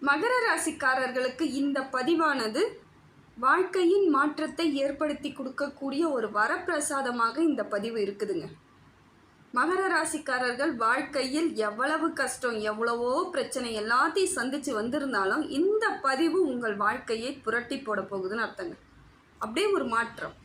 மகர ராசிக்காரர்களுக்கு இந்த பதிவானது வாழ்க்கையின் மாற்றத்தை ஏற்படுத்தி கொடுக்கக்கூடிய ஒரு வரப்பிரசாதமாக இந்த பதிவு இருக்குதுங்க. மகர ராசிக்காரர்கள் வாழ்க்கையில் எவ்வளவு கஷ்டம், எவ்வளவோ பிரச்சனை எல்லாத்தையும் சந்தித்து வந்திருந்தாலும் இந்த பதிவு உங்கள் வாழ்க்கையை புரட்டி போட போகுதுன்னு அர்த்தங்க. அப்படியே ஒரு மாற்றம்.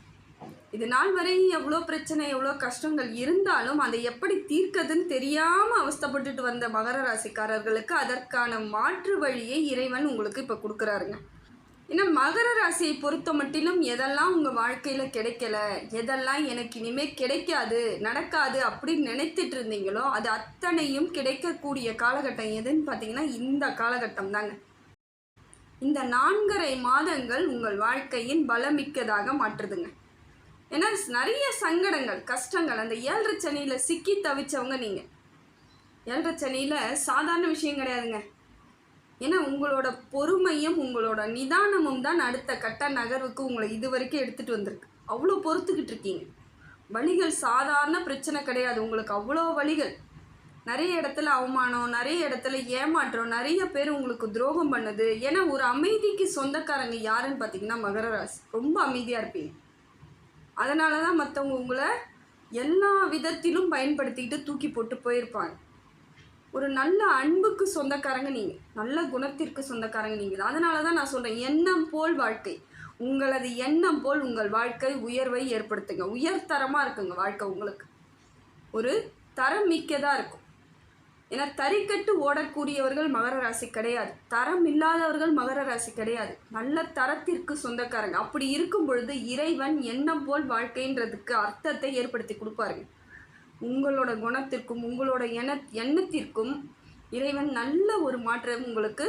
இது நாள் வரை எவ்வளோ பிரச்சனை, எவ்வளோ கஷ்டங்கள் இருந்தாலும் அதை எப்படி தீர்க்கதுன்னு தெரியாமல் அவஸ்தப்பட்டுட்டு வந்த மகர ராசிக்காரர்களுக்கு அதற்கான மாற்று வழியை இறைவன் உங்களுக்கு இப்போ கொடுக்குறாருங்க. ஏன்னா மகர ராசியை பொறுத்த மட்டிலும் எதெல்லாம் உங்கள் வாழ்க்கையில் கிடைக்கல, எதெல்லாம் எனக்கு இனிமேல் கிடைக்காது, நடக்காது அப்படின்னு நினைத்துட்டு இருந்தீங்களோ அது அத்தனையும் கிடைக்கக்கூடிய காலகட்டம் எதுன்னு பார்த்தீங்கன்னா இந்த காலகட்டம் தாங்க. இந்த 4.5 மாதங்கள் உங்கள் வாழ்க்கையின் பலமிக்கதாக மாற்றுதுங்க. ஏன்னா நிறைய சங்கடங்கள், கஷ்டங்கள், அந்த 7.5 சனியில் சிக்கி தவிச்சவங்க நீங்கள். 7.5 சனியில் சாதாரண விஷயம் கிடையாதுங்க. ஏன்னா உங்களோட பொறுமையும் உங்களோட நிதானமும் தான் அடுத்த கட்ட நகர்வுக்கு உங்களை இது வரைக்கும் எடுத்துகிட்டு வந்திருக்கு. அவ்வளோ பொறுத்துக்கிட்டு இருக்கீங்க. வழிகள் சாதாரண பிரச்சனை கிடையாது, உங்களுக்கு அவ்வளோ வழிகள். நிறைய இடத்துல அவமானம், நிறைய இடத்துல ஏமாற்றம், நிறைய பேர் உங்களுக்கு துரோகம் பண்ணுது. ஏன்னா ஒரு அமைதிக்கு சொந்தக்காரங்க யாருன்னு பார்த்தீங்கன்னா மகர ராசி. ரொம்ப அமைதியாக இருப்பீங்க. அதனால தான் மற்றவங்க உங்களை எல்லா விதத்திலும் பயன்படுத்திக்கிட்டு தூக்கி போட்டு போயிருப்பாங்க. ஒரு நல்ல அன்புக்கு சொந்தக்காரங்க நீங்கள், நல்ல குணத்திற்கு சொந்தக்காரங்க நீங்கள். அதனால தான் நான் சொல்கிறேன், எண்ணம் போல் வாழ்க்கை. உங்களது எண்ணம் போல் உங்கள் வாழ்க்கை உயர்வை ஏற்படுத்துங்க. உயர்தரமாக இருக்குங்க வாழ்க்கை. உங்களுக்கு ஒரு தரம் மிக்கதாக இருக்கும். ஏன்னா தறிக்கட்டு ஓடக்கூடியவர்கள் மகர ராசி கிடையாது, தரம் இல்லாதவர்கள் மகர ராசி கிடையாது, நல்ல தரத்திற்கு சொந்தக்காரங்க. அப்படி இருக்கும் பொழுது இறைவன் எண்ணம் போல் வாழ்க்கைன்றதுக்கு அர்த்தத்தை ஏற்படுத்தி கொடுப்பாருங்க. உங்களோட குணத்திற்கும் உங்களோட எண்ணத்திற்கும் இறைவன் நல்ல ஒரு மாற்றம் உங்களுக்கு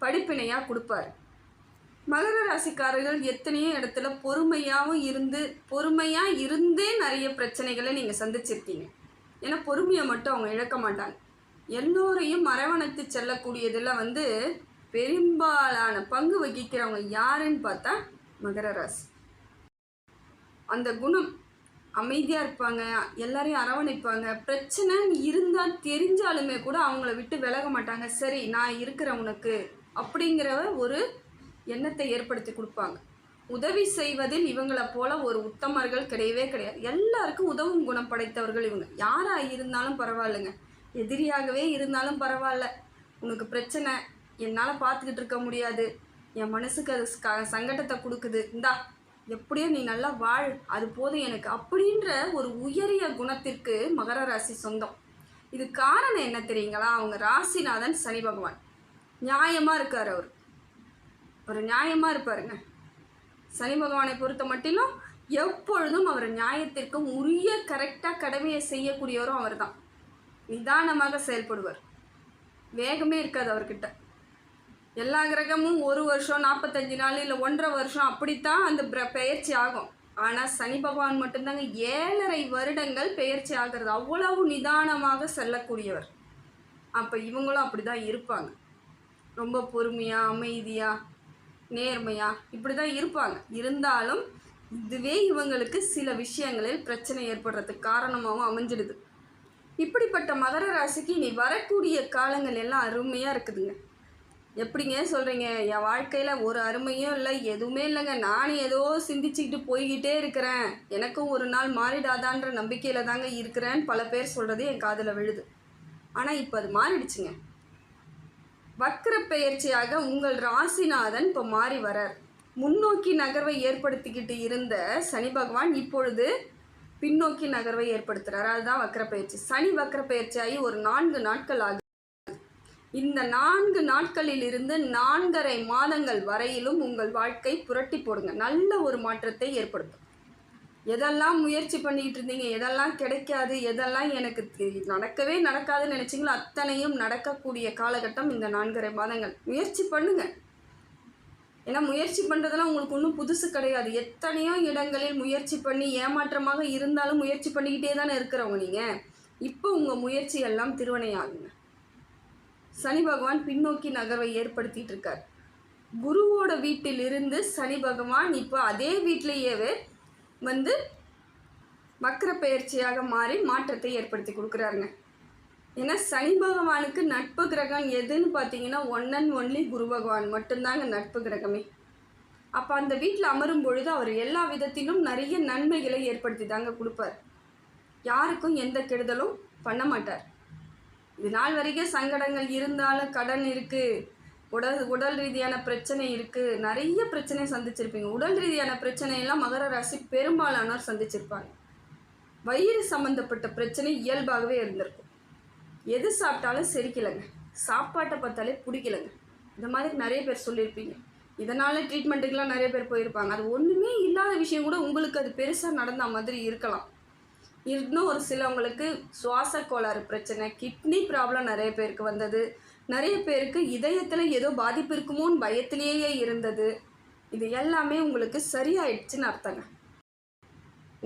படிப்பினையாக கொடுப்பார். மகர ராசிக்காரர்கள் எத்தனையோ இடத்துல பொறுமையாக இருந்தே நிறைய பிரச்சனைகளை நீங்கள் சந்திச்சிருக்கீங்க. ஏன்னா பொறுமையை மட்டும் அவங்க இழக்க மாட்டாங்க. எல்லோரையும் அரவணைத்து செல்லக்கூடியதில் பெரும்பாலான பங்கு வகிக்கிறவங்க யாருன்னு பார்த்தா மகர ராசி. அந்த குணம், அமைதியாக இருப்பாங்க, எல்லாரையும் அரவணைப்பாங்க. பிரச்சனை இருந்தால் தெரிஞ்சாலுமே கூட அவங்கள விட்டு விலக மாட்டாங்க. சரி நான் இருக்கிறேன் உனக்கு அப்படிங்கிற ஒரு எண்ணத்தை ஏற்படுத்தி கொடுப்பாங்க. உதவி செய்வதில் இவங்களை போல ஒரு உத்தமர்கள் கிடையவே கிடையாது. எல்லாருக்கும் உதவும் குணம் படைத்தவர்கள் இவங்க. யாராக இருந்தாலும் பரவாயில்லைங்க, எதிரியாகவே இருந்தாலும் பரவாயில்ல, உனக்கு பிரச்சனை என்னால் பார்த்துக்கிட்டு இருக்க முடியாது, என் மனசுக்கு அது சங்கடத்தை கொடுக்குது, இந்தா எப்படியோ நீ நல்லா வாழ், அது போதும் எனக்கு அப்படின்ற ஒரு உயரிய குணத்திற்கு மகர ராசி சொந்தம். இது காரணம் என்ன தெரியுங்களா? அவங்க ராசிநாதன் சனி பகவான் நியாயமாக இருக்கார். அவர் நியாயமாக இருப்பாருங்க. சனி பகவானை பொறுத்த மட்டிலும் எப்பொழுதும் அவர் நியாயத்திற்கும் உரிய கரெக்டாக கடமையை செய்யக்கூடியவரும் அவர் தான். நிதானமாக செயல்படுவார். வேகமே இருக்காது அவர்கிட்ட. எல்லா கிரகமும் 1 வருஷம் 45 நாள் இல்லை 1.5 வருஷம் அப்படித்தான் அந்த பெயர்ச்சி ஆகும். ஆனால் சனி பகவான் மட்டும்தாங்க 7.5 வருடங்கள் பெயர்ச்சி ஆகிறது. அவ்வளவு நிதானமாக செல்லக்கூடியவர். அப்போ இவங்களும் அப்படி தான் இருப்பாங்க. ரொம்ப பொறுமையாக, அமைதியாக, நேர்மையாக இப்படி தான் இருப்பாங்க. இருந்தாலும் இதுவே இவங்களுக்கு சில விஷயங்களில் பிரச்சனை ஏற்படுறதுக்கு காரணமாகவும் அமைஞ்சிடுது. இப்படிப்பட்ட மகர ராசிக்கு இனி வரக்கூடிய காலங்கள் எல்லாம் அருமையாக இருக்குதுங்க. எப்படிங்க சொல்கிறீங்க? என் வாழ்க்கையில் ஒரு அருமையும் இல்லை, எதுவுமே இல்லைங்க, நான் ஏதோ சிந்திச்சுக்கிட்டு போய்கிட்டே இருக்கிறேன், எனக்கும் ஒரு நாள் மாறிடாதான்ற நம்பிக்கையில் தாங்க இருக்கிறேன்னு பல பேர் சொல்கிறது என் காதில் விழுது. ஆனால் இப்போ அது மாறிடுச்சுங்க. வக்ர பெயர்ச்சியாக உங்கள் ராசிநாதன் இப்போ மாறி வரார். முன்னோக்கி நகர்வை ஏற்படுத்திக்கிட்டு இருந்த சனி பகவான் இப்பொழுது பின்னோக்கி நகர்வை ஏற்படுத்துகிறார். அதுதான் வக்ர பயிற்சி. சனி வக்ர பயிற்சியாகி ஒரு 4 நாட்கள் ஆகுது. இந்த 4 நாட்களில் இருந்து 4.5 மாதங்கள் வரையிலும் உங்கள் வாழ்க்கை புரட்டி போடுங்க. நல்ல ஒரு மாற்றத்தை ஏற்படுத்தும். எதெல்லாம் முயற்சி பண்ணிக்கிட்டு இருந்தீங்க, எதெல்லாம் கிடைக்காது, எதெல்லாம் எனக்கு நடக்கவே நடக்காதுன்னு நினச்சிங்களோ அத்தனையும் நடக்கக்கூடிய காலகட்டம் இந்த 4.5 மாதங்கள். முயற்சி பண்ணுங்க. ஏன்னா முயற்சி பண்ணுறதெல்லாம் உங்களுக்கு ஒன்றும் புதுசு கிடையாது. எத்தனையோ இடங்களில் முயற்சி பண்ணி ஏமாற்றமாக இருந்தாலும் முயற்சி பண்ணிக்கிட்டே தானே இருக்கிறவங்க நீங்கள். இப்போ உங்கள் முயற்சி எல்லாம் திருவனையாகுங்க. சனி பகவான் பின்னோக்கி நகர்வை ஏற்படுத்திட்டு இருக்கார். குருவோட வீட்டிலிருந்து சனி பகவான் இப்போ அதே வீட்டிலேயே வக்ர பெயர்ச்சியாக மாறி மாற்றத்தை ஏற்படுத்தி கொடுக்குறாருங்க. ஏன்னா சனி பகவானுக்கு நட்பு கிரகம் எதுன்னு பார்த்தீங்கன்னா ஒன் அண்ட் ஒன்லி குரு பகவான் மட்டும்தாங்க நட்பு கிரகமே. அப்போ அந்த வீட்டில் அமரும் பொழுது அவர் எல்லா விதத்திலும் நிறைய நன்மைகளை ஏற்படுத்தி தாங்க கொடுப்பார். யாருக்கும் எந்த கெடுதலும் பண்ண மாட்டார். இது நாள் வரைக்கும் சங்கடங்கள் இருந்தாலும், கடன் இருக்குது, உடல் ரீதியான பிரச்சனை இருக்குது, நிறைய பிரச்சனை சந்திச்சிருப்பீங்க. உடல் ரீதியான பிரச்சனையெல்லாம் மகர ராசி பெரும்பாலானோர் சந்திச்சிருப்பாங்க. வயிறு சம்மந்தப்பட்ட பிரச்சனை இயல்பாகவே இருந்திருக்கும். எது சாப்பிட்டாலும் செரிக்கலைங்க, சாப்பாட்டை பார்த்தாலே பிடிக்கலைங்க, இந்த மாதிரி நிறைய பேர் சொல்லியிருப்பீங்க. இதனால் ட்ரீட்மெண்ட்டுக்கெலாம் நிறைய பேர் போயிருப்பாங்க. அது ஒன்றுமே இல்லாத விஷயம் கூட உங்களுக்கு அது பெருசாக நடந்த மாதிரி இருக்கலாம். இன்னும் ஒரு சிலவங்களுக்கு சுவாச கோளாறு பிரச்சனை, கிட்னி ப்ராப்ளம் நிறைய பேருக்கு வந்தது. நிறைய பேருக்கு இதயத்தில் ஏதோ பாதிப்பு இருக்குமோன்னு பயத்திலேயே இருந்தது. இது எல்லாமே உங்களுக்கு சரியாயிடுச்சுன்னு அர்த்தங்க.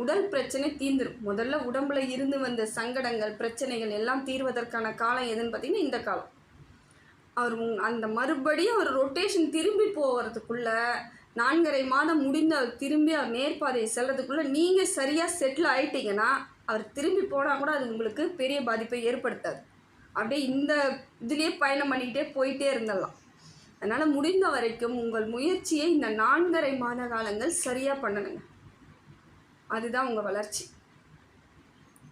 உடல் பிரச்சனை தீர்ந்துடும். முதல்ல உடம்புல இருந்து வந்த சங்கடங்கள், பிரச்சனைகள் எல்லாம் தீர்வதற்கான காலம் எதுன்னு பார்த்தீங்கன்னா இந்த காலம். அவர் அந்த மறுபடியும் அவர் ரொட்டேஷன் திரும்பி போகிறதுக்குள்ள 4.5 மாதம் முடிந்து அவர் திரும்பி அவர் நேர்பாதையை செல்றதுக்குள்ளே நீங்கள் சரியாக செட்டில் ஆகிட்டீங்கன்னா அவர் திரும்பி போனால் கூட அது உங்களுக்கு பெரிய பாதிப்பை ஏற்படுத்தாது. அப்படியே இந்த இதுலேயே பயணம் பண்ணிக்கிட்டே போயிட்டே இருந்துடலாம். அதனால் முடிந்த வரைக்கும் உங்கள் முயற்சியை இந்த 4.5 மாத காலங்கள் சரியாக பண்ணணுங்க. அதுதான் உங்கள் வளர்ச்சி.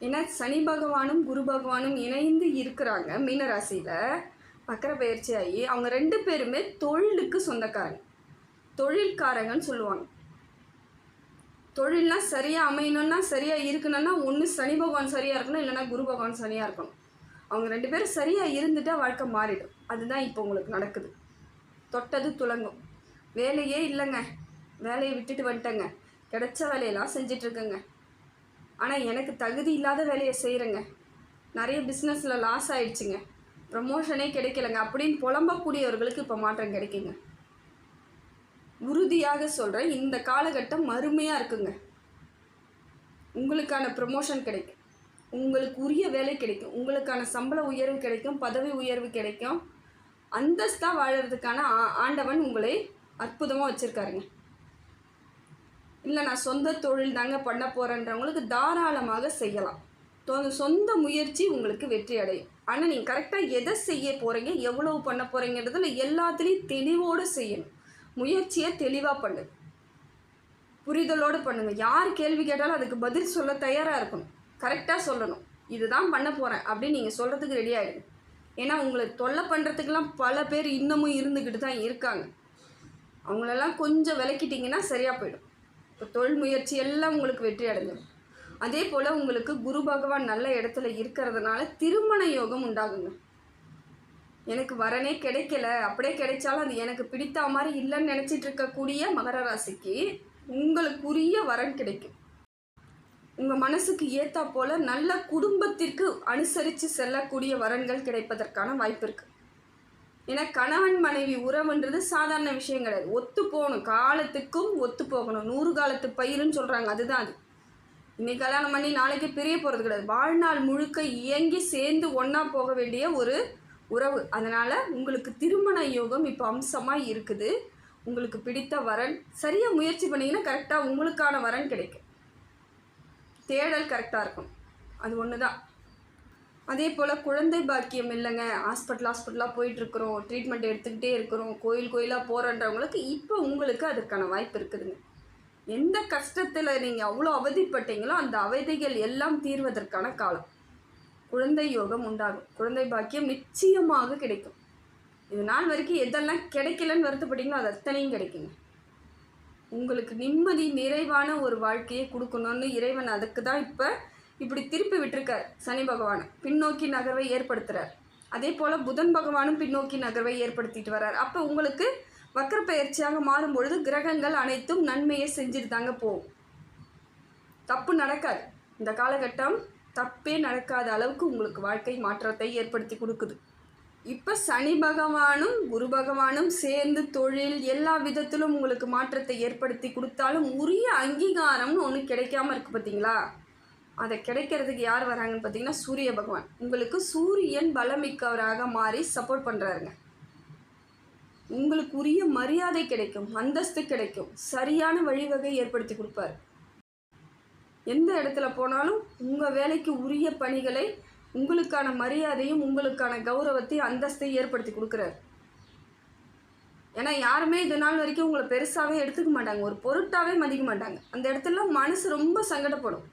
ஏன்னா சனி பகவானும் குரு பகவானும் இணைந்து இருக்கிறாங்க மீனராசியில். வக்கர பயிற்சி ஆகி அவங்க 2 பேருமே தொழிலுக்கு சொந்தக்காரங்க, தொழில்காரங்கன்னு சொல்லுவாங்க. தொழில்லாம் சரியாக அமையணும்னா, சரியாக இருக்கணும்னா ஒன்று சனி பகவான் சரியாக இருக்கணும், இல்லைனா குரு பகவான் சரியாக இருக்கணும். அவங்க 2 பேரும் சரியாக இருந்துட்டால் வாழ்க்கை மாறிடும். அதுதான் இப்போ உங்களுக்கு நடக்குது. தொட்டது துலங்கும். வேலையே இல்லைங்க, வேலையை விட்டுட்டு வந்துட்டேங்க, கிடைச்ச வேலையெல்லாம் செஞ்சிட்ருக்கேங்க, ஆனால் எனக்கு தகுதி இல்லாத வேலையை செய்கிறேங்க, நிறைய பிஸ்னஸில் லாஸ் ஆகிடுச்சுங்க, ப்ரமோஷனே கிடைக்கலைங்க அப்படின்னு புலம்பக்கூடியவர்களுக்கு இப்போ மாற்றம் கிடைக்குங்க. உறுதியாக சொல்கிறேன், இந்த காலகட்டம் அருமையாக இருக்குங்க. உங்களுக்கான ப்ரமோஷன் கிடைக்கும், உங்களுக்கு உரிய வேலை கிடைக்கும், உங்களுக்கான சம்பள உயர்வு கிடைக்கும், பதவி உயர்வு கிடைக்கும், அந்தஸ்தாக வாழறதுக்கான ஆண்டவன் உங்களை அற்புதமாக வச்சுருக்காருங்க. இல்லை நான் சொந்த தொழில் தாங்க பண்ண போகிறேன்றவங்களுக்கு தாராளமாக செய்யலாம். சொந்த முயற்சி உங்களுக்கு வெற்றி அடையும். ஆனால் நீங்கள் கரெக்டாக எதை செய்ய போகிறீங்க, எவ்வளவு பண்ண போகிறீங்கிறதுல எல்லாத்துலேயும் தெளிவோடு செய்யணும். முயற்சியை தெளிவாக பண்ணுங்க, புரிதலோடு பண்ணுங்கள். யார் கேள்வி கேட்டாலும் அதுக்கு பதில் சொல்ல தயாராக இருக்கணும், கரெக்டாக சொல்லணும். இதுதான் பண்ண போகிறேன் அப்படின்னு நீங்கள் சொல்கிறதுக்கு ரெடி ஆகிடுங்க. ஏன்னா உங்களை தொல்லை பண்ணுறதுக்கெல்லாம் பல பேர் இன்னமும் இருந்துக்கிட்டு தான் இருக்காங்க. அவங்களெல்லாம் கொஞ்சம் விளக்கிட்டிங்கன்னா சரியாக போயிடும். இப்போ தொழில் முயற்சி எல்லாம் உங்களுக்கு வெற்றி அடைஞ்சிடும். அதே போல் உங்களுக்கு குரு பகவான் நல்ல இடத்துல இருக்கிறதுனால திருமண யோகம் உண்டாகுங்க. எனக்கு வரனே கிடைக்கல, அப்படியே கிடைச்சாலும் அது எனக்கு பிடித்த மாதிரி இல்லைன்னு நினச்சிட்டு இருக்கக்கூடிய மகர ராசிக்கு உங்களுக்குரிய வரன் கிடைக்கும். உங்கள் மனசுக்கு ஏற்றா போல் நல்ல குடும்பத்திற்கு அனுசரித்து செல்லக்கூடிய வரன்கள் கிடைப்பதற்கான வாய்ப்பு இருக்குது. ஏன்னா கணவன் மனைவி உறவுன்றது சாதாரண விஷயம் கிடையாது. ஒத்து போகணும், காலத்துக்கும் ஒத்து போகணும். 100 காலத்து பயிருன்னு சொல்கிறாங்க, அதுதான் அது. இன்னைக்கு கல்யாணம் பண்ணி நாளைக்கு பிரிய போகிறது கிடையாது. வாழ்நாள் முழுக்க இயங்கி சேர்ந்து ஒன்றா போக வேண்டிய ஒரு உறவு. அதனால் உங்களுக்கு திருமண யோகம் இப்போ அம்சமாக இருக்குது. உங்களுக்கு பிடித்த வரன் சரியாக முயற்சி பண்ணிங்கன்னா கரெக்டாக உங்களுக்கான வரன் கிடைக்கும். தேடல் கரெக்டாக இருக்கும், அது ஒன்று தான். அதே போல் குழந்தை பாக்கியம் இல்லைங்க, ஹாஸ்பிட்டலாக போயிட்டுருக்குறோம், ட்ரீட்மெண்ட் எடுத்துக்கிட்டே இருக்கிறோம், கோயிலாக போகிறன்றவங்களுக்கு இப்போ உங்களுக்கு அதுக்கான வாய்ப்பு இருக்குதுங்க. எந்த கஷ்டத்தில் நீங்கள் அவ்வளோ அவதிப்பட்டீங்களோ அந்த அவதிகள் எல்லாம் தீர்வதற்கான காலம். குழந்தை யோகம் உண்டாகும், குழந்தை பாக்கியம் நிச்சயமாக கிடைக்கும். இது நாள் வரைக்கும் எதெல்லாம் கிடைக்கலன்னு வருத்தப்பட்டீங்களோ அது அத்தனையும் கிடைக்குங்க. உங்களுக்கு நிம்மதி நிறைவான ஒரு வாழ்க்கையை கொடுக்கணும்னு இறைவன் அதுக்கு தான் இப்போ இப்படி திருப்பி விட்டுருக்கார். சனி பகவான் பின்னோக்கி நகர்வை ஏற்படுத்துகிறார். அதே போல் புதன் பகவானும் பின்னோக்கி நகர்வை ஏற்படுத்திட்டு வர்றார். அப்போ உங்களுக்கு வக்கர பயிற்சியாக மாறும்பொழுது கிரகங்கள் அனைத்தும் நன்மையை செஞ்சுட்டு தாங்க போகும். தப்பு நடக்காது. இந்த காலகட்டம் தப்பே நடக்காத அளவுக்கு உங்களுக்கு வாழ்க்கை மாற்றத்தை ஏற்படுத்தி கொடுக்குது. இப்போ சனி பகவானும் குரு பகவானும் சேர்ந்து தொழில் எல்லா விதத்திலும் உங்களுக்கு மாற்றத்தை ஏற்படுத்தி கொடுத்தாலும் உரிய அங்கீகாரம்னு ஒன்று கிடைக்காம இருக்குது பார்த்தீங்களா? அதை கிடைக்கிறதுக்கு யார் வராங்கன்னு பார்த்தீங்கன்னா சூரிய பகவான். உங்களுக்கு சூரியன் பலமிக்கவராக மாறி சப்போர்ட் பண்ணுறாருங்க. உங்களுக்கு உரிய மரியாதை கிடைக்கும், அந்தஸ்து கிடைக்கும், சரியான வழிவகை ஏற்படுத்தி கொடுப்பார். எந்த இடத்துல போனாலும் உங்கள் வேலைக்கு உரிய பணிகளை உங்களுக்கான மரியாதையும் உங்களுக்கான கௌரவத்தையும் அந்தஸ்தையும் ஏற்படுத்தி கொடுக்குறாரு. ஏன்னா யாருமே இது நாள் வரைக்கும் உங்களை பெருசாகவே எடுத்துக்க மாட்டாங்க, ஒரு பொருட்டாகவே மதிக்க மாட்டாங்க. அந்த இடத்துல மனசு ரொம்ப சங்கடப்படும்,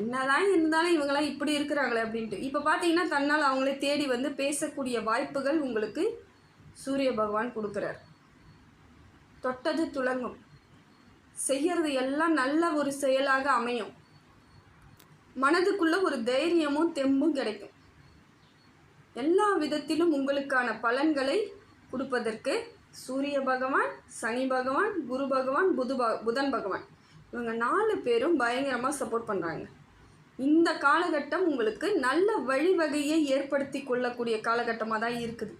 என்னதான் இருந்தாலும் இவங்களாம் இப்படி இருக்கிறாங்களே அப்படின்ட்டு. இப்போ பார்த்தீங்கன்னா தன்னால் அவங்களே தேடி வந்து பேசக்கூடிய வாய்ப்புகள் உங்களுக்கு சூரிய பகவான் கொடுக்குறார். தொட்டது துலங்கும், செய்யறது எல்லாம் நல்ல ஒரு செயலாக அமையும், மனதுக்குள்ள ஒரு தைரியமும் தெம்பும் கிடைக்கும். எல்லா விதத்திலும் உங்களுக்கான பலன்களை கொடுப்பதற்கு சூரிய பகவான், சனி பகவான், குரு பகவான், புதன் பகவான் இவங்க 4 பேரும் பயங்கரமாக சப்போர்ட் பண்ணுறாங்க. இந்த காலகட்டம் உங்களுக்கு நல்ல வழிவகையை ஏற்படுத்தி கொள்ளக்கூடிய காலகட்டமாக தான் இருக்குது.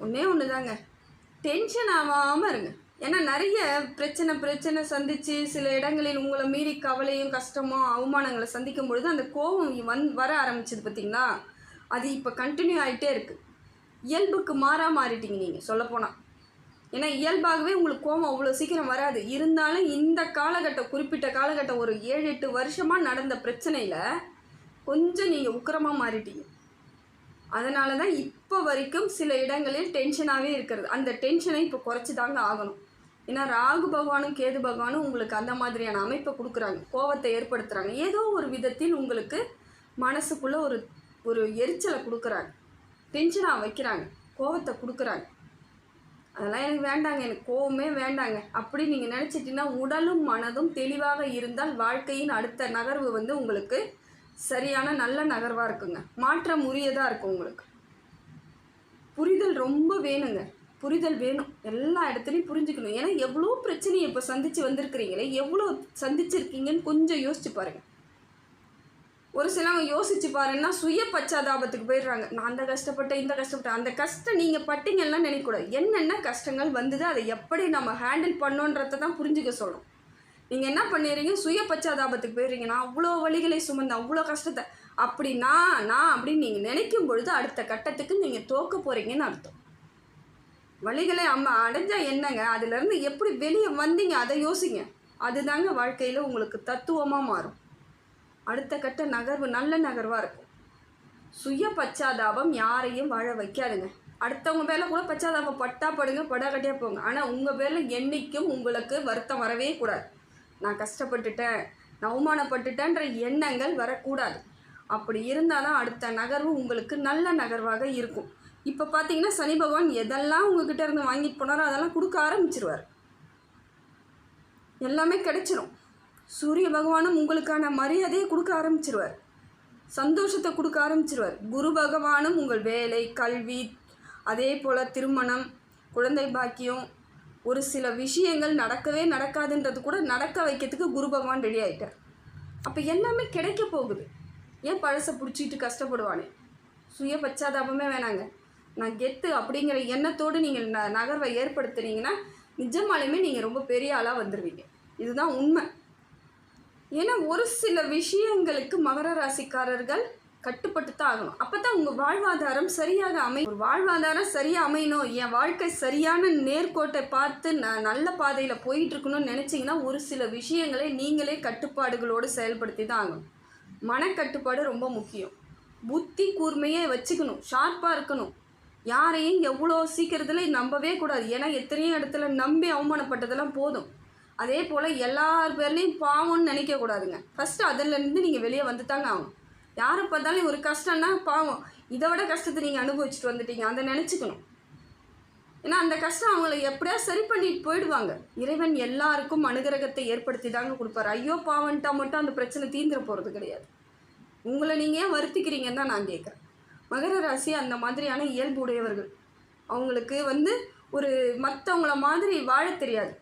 ஒன்றே ஒன்று தாங்க, டென்ஷன் ஆகாமல் இருங்க. ஏன்னா நிறைய பிரச்சனை சந்தித்து சில இடங்களில் உங்களை மீறி கவலையும் கஷ்டமோ அவமானங்களை சந்திக்கும் பொழுது அந்த கோபம் வர ஆரம்பிச்சது பார்த்திங்களா, அது இப்போ கண்டினியூ ஆகிட்டே இருக்குது. இயல்புக்கு மாறிட்டீங்க நீங்கள் சொல்லப்போனால். ஏன்னா இயல்பாகவே உங்களுக்கு கோபம் அவ்வளோ சீக்கிரம் வராது. இருந்தாலும் இந்த காலகட்டம், குறிப்பிட்ட காலகட்டம் ஒரு 7-8 வருஷமாக நடந்த பிரச்சனையில் கொஞ்சம் நீங்கள் உக்கிரமாக மாறிட்டீங்க. அதனால தான் இப்போ வரைக்கும் சில இடங்களில் டென்ஷனாகவே இருக்கிறது. அந்த டென்ஷனை இப்போ குறைச்சி தாங்க ஆகணும். ஏன்னா ராகு பகவானும் கேது பகவானும் உங்களுக்கு அந்த மாதிரியான அமைப்பை கொடுக்குறாங்க, கோபத்தை ஏற்படுத்துகிறாங்க. ஏதோ ஒரு விதத்தில் உங்களுக்கு மனசுக்குள்ளே ஒரு எரிச்சலை கொடுக்குறாங்க, டென்ஷனாக வைக்கிறாங்க, கோபத்தை கொடுக்குறாங்க. அதெல்லாம் எனக்கு வேண்டாங்க, எனக்கு கோபமே வேண்டாங்க அப்படி நீங்கள் நினச்சிட்டிங்கன்னா உடலும் மனதும் தெளிவாக இருந்தால் வாழ்க்கையின் அடுத்த நகர்வு வந்து உங்களுக்கு சரியான நல்ல நகர்வாக இருக்குங்க, மாற்றம் உரியதாக இருக்கும். உங்களுக்கு புரிதல் ரொம்ப வேணுங்க, புரிதல் வேணும், எல்லா இடத்துலையும் புரிஞ்சுக்கணும். ஏன்னா எவ்வளோ பிரச்சனையை இப்போ சந்தித்து வந்திருக்கிறீங்களே, எவ்வளோ சந்திச்சிருக்கீங்கன்னு கொஞ்சம் யோசிச்சு பாருங்கள். ஒரு சிலவங்க யோசிச்சு பாருன்னா சுய பச்சாதாபத்துக்கு போயிடுறாங்க. நான் அந்த கஷ்டப்பட்டேன், இந்த கஷ்டப்பட்டேன். அந்த கஷ்டம் நீங்கள் பட்டிங்கெல்லாம் நினைக்கக்கூடாது. என்னென்ன கஷ்டங்கள் வந்தது, அதை எப்படி நம்ம ஹேண்டில் பண்ணோன்றதை தான் புரிஞ்சுக்க சொல்கிறோம். நீங்கள் என்ன பண்ணிடுறீங்க, சுய பச்சாதாபத்துக்கு போயிடுறீங்க. நான் அவ்வளோ வழிகளை சுமந்தேன், அவ்வளோ கஷ்டத்தை, அப்படி நான் அப்படின்னு நீங்கள் நினைக்கும் பொழுது அடுத்த கட்டத்துக்கு நீங்கள் தோக்க போகிறீங்கன்னு அர்த்தம். வழிகளை அடைஞ்சால் என்னங்க, அதுலேருந்து எப்படி வெளியே வந்தீங்க அதை யோசிங்க. அதுதாங்க வாழ்க்கையில் உங்களுக்கு தத்துவமாக மாறும். அடுத்த கட்ட நகர்வு நல்ல நகர்வாக இருக்கும். சுய பச்சாதாபம் யாரையும் வாழ வைக்காதுங்க. அடுத்தவங்க பேரில் கூட பச்சாதாபம் பட்டா படுங்க, படாக்கட்டியாக போங்க. ஆனால் உங்கள் பேரில் என்றைக்கும் உங்களுக்கு வருத்தம் வரவே கூடாது. நான் கஷ்டப்பட்டுட்டேன், நான் அவமானப்பட்டுட்டேன்ற எண்ணங்கள் வரக்கூடாது. அப்படி இருந்தால் தான் அடுத்த நகர்வு உங்களுக்கு நல்ல நகர்வாக இருக்கும். இப்போ பார்த்தீங்கன்னா சனி பகவான் எதெல்லாம் உங்ககிட்ட இருந்து வாங்கிட்டு போனாரோ அதெல்லாம் கொடுக்க ஆரம்பிச்சிருவார், எல்லாமே கிடைச்சிரும். சூரிய பகவானும் உங்களுக்கான மரியாதையை கொடுக்க ஆரம்பிச்சிருவார், சந்தோஷத்தை கொடுக்க ஆரம்பிச்சிருவார். குரு பகவானும் உங்கள் வேலை, கல்வி, அதே போல் திருமணம், குழந்தை பாக்கியம், ஒரு சில விஷயங்கள் நடக்கவே நடக்காதுன்றது கூட நடக்க வைக்கிறதுக்கு குரு பகவான் ரெடி ஆகிட்டார். அப்போ எல்லாமே கிடைக்க போகுது. ஏன் பழசை பிடிச்சிட்டு கஷ்டப்படுவானே? சுய பச்சாதாபமே வேணாங்க. நான் கெத்து அப்படிங்கிற எண்ணத்தோடு நீங்கள் நகர்வை ஏற்படுத்துனீங்கன்னா நிஜமாலுமே நீங்கள் ரொம்ப பெரிய ஆளாக வந்துடுவீங்க. இதுதான் உண்மை. ஏன்னா ஒரு சில விஷயங்களுக்கு மகர ராசிக்காரர்கள் கட்டுப்பட்டு தான் ஆகணும். அப்போ தான் உங்கள் வாழ்வாதாரம் சரியாக அமையும். ஒரு வாழ்வாதாரம் சரியாக அமையணும், என் வாழ்க்கை சரியான நேர்கோட்டை பார்த்து நான் நல்ல பாதையில் போயிட்டுருக்கணும்னு நினச்சிங்கன்னா ஒரு சில விஷயங்களை நீங்களே கட்டுப்பாடுகளோடு செயல்படுத்தி தான் ஆகணும். மனக்கட்டுப்பாடு ரொம்ப முக்கியம். புத்தி கூர்மையே வச்சுக்கணும், ஷார்ப்பாக இருக்கணும். யாரையும் எவ்வளோ சீக்கிரத்தில் நம்பவே கூடாது. ஏன்னா எத்தனையோ இடத்துல நம்பி அவமானப்பட்டதெல்லாம் போதும். அதே போல் எல்லார் பேர்லேயும் பாவம்னு நினைக்கக்கூடாதுங்க. ஃபஸ்ட்டு அதிலேருந்து நீங்கள் வெளியே வந்து தாங்க ஆகும். யாரை பார்த்தாலும் ஒரு கஷ்டம்னா பாவம், இதை விட கஷ்டத்தை நீங்கள் அனுபவிச்சுட்டு வந்துட்டீங்க அதை நினச்சிக்கணும். ஏன்னா அந்த கஷ்டம் அவங்கள எப்படியா சரி பண்ணிட்டு போயிடுவாங்க. இறைவன் எல்லாருக்கும் அனுகிரகத்தை ஏற்படுத்தி தாங்க கொடுப்பாரு. ஐயோ பாவன்ட்டா மட்டும் அந்த பிரச்சனை தீந்துட போகிறது கிடையாது. உங்களை நீங்கள் ஏன் வருத்திக்கிறீங்கன்னு தான் நான் கேட்குறேன். மகர ராசி அந்த மாதிரியான இயல்பு உடையவர்கள். அவங்களுக்கு ஒரு மற்றவங்கள மாதிரி வாழ தெரியாது,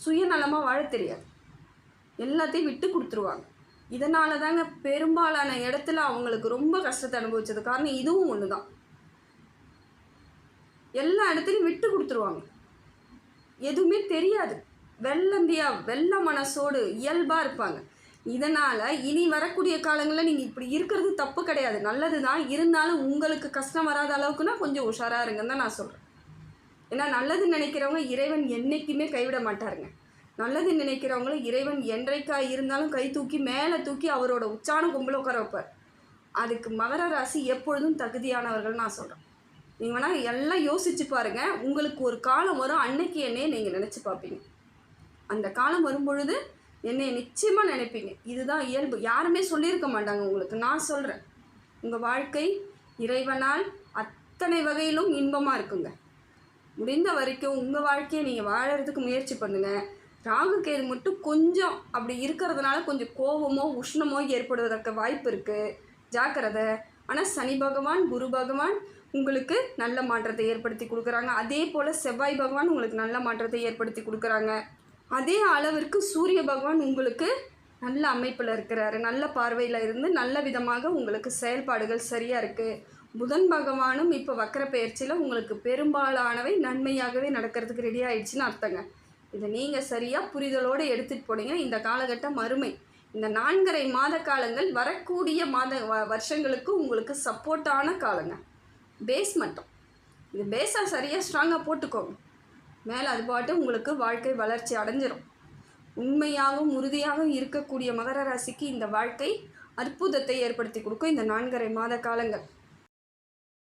சுயநலமாக வாழ தெரியாது, எல்லாத்தையும் விட்டு கொடுத்துருவாங்க. இதனால தாங்க பெரும்பாலான இடத்துல அவங்களுக்கு ரொம்ப கஷ்டத்தை அனுபவிச்சது காரணம் இதுவும் ஒன்று தான். எல்லா இடத்துலையும் விட்டு கொடுத்துருவாங்க, எதுவுமே தெரியாது, வெள்ள மனசோடு இயல்பாக இருப்பாங்க. இதனால் இனி வரக்கூடிய காலங்களில் நீங்கள் இப்படி இருக்கிறது தப்பு கிடையாது, நல்லது தான். இருந்தாலும் உங்களுக்கு கஷ்டம் வராத அளவுக்குன்னா கொஞ்சம் உஷாராக இருங்கன்னு தான் நான் சொல்கிறேன். ஏன்னா நல்லது நினைக்கிறவங்க இறைவன் என்றைக்குமே கைவிட மாட்டாருங்க. நல்லது நினைக்கிறவங்கள இறைவன் என்றைக்காக இருந்தாலும் கை தூக்கி மேலே தூக்கி அவரோட உச்சான கும்பல உட்கார வைப்பார். அதுக்கு மகர ராசி எப்பொழுதும் தகுதியானவர்கள் நான் சொல்கிறேன். நீங்கள் வேணால் எல்லாம் யோசித்து பாருங்கள். உங்களுக்கு ஒரு காலம் வரும், அன்னைக்கு என்னையே நீங்கள் நினச்சி பார்ப்பீங்க. அந்த காலம் வரும்பொழுது என்னை நிச்சயமாக நினைப்பீங்க. இதுதான் இயல்பு. யாருமே சொல்லியிருக்க மாட்டாங்க உங்களுக்கு. நான் சொல்கிறேன், உங்கள் வாழ்க்கை இறைவனால் அத்தனை வகையிலும் இன்பமாக இருக்குங்க. முடிந்த வரைக்கும் உங்கள் வாழ்க்கையை நீங்கள் வாழறதுக்கு முயற்சி பண்ணுங்கள். ராகு கேது மட்டும் கொஞ்சம் அப்படி இருக்கிறதுனால கொஞ்சம் கோபமோ உஷ்ணமோ ஏற்படுவதற்கு வாய்ப்பு இருக்குது, ஜாக்கிரதை. ஆனால் சனி பகவான், குரு பகவான் உங்களுக்கு நல்ல மாற்றத்தை ஏற்படுத்தி கொடுக்குறாங்க. அதே போல் செவ்வாய் பகவான் உங்களுக்கு நல்ல மாற்றத்தை ஏற்படுத்தி கொடுக்குறாங்க. அதே அளவிற்கு சூரிய பகவான் உங்களுக்கு நல்ல அமைப்பில் இருக்கிறாரு, நல்ல பார்வையில் இருந்து நல்ல விதமாக உங்களுக்கு செயல்பாடுகள் சரியாக இருக்குது. புதன் பகவானும் இப்போ வக்கர பெயர்ச்சியில் உங்களுக்கு பெரும்பாலானவை நன்மையாகவே நடக்கிறதுக்கு ரெடி ஆகிடுச்சின்னு அர்த்தங்க. இதை நீங்கள் சரியாக புரிதலோடு எடுத்துகிட்டு போனீங்க. இந்த காலகட்டம் அருமை. இந்த 4.5 மாத காலங்கள் வரக்கூடிய வருஷங்களுக்கு உங்களுக்கு சப்போர்ட்டான காலங்க. பேஸ் மட்டும் இது பேஸாக சரியாக ஸ்ட்ராங்காக போட்டுக்கோங்க. மேலே அது பாட்டு உங்களுக்கு வாழ்க்கை வளர்ச்சி அடைஞ்சிடும். உண்மையாகவும் உறுதியாகவும் இருக்கக்கூடிய மகர ராசிக்கு இந்த வாழ்க்கை அற்புதத்தை ஏற்படுத்தி கொடுக்கும் இந்த 4.5 மாத காலங்கள்.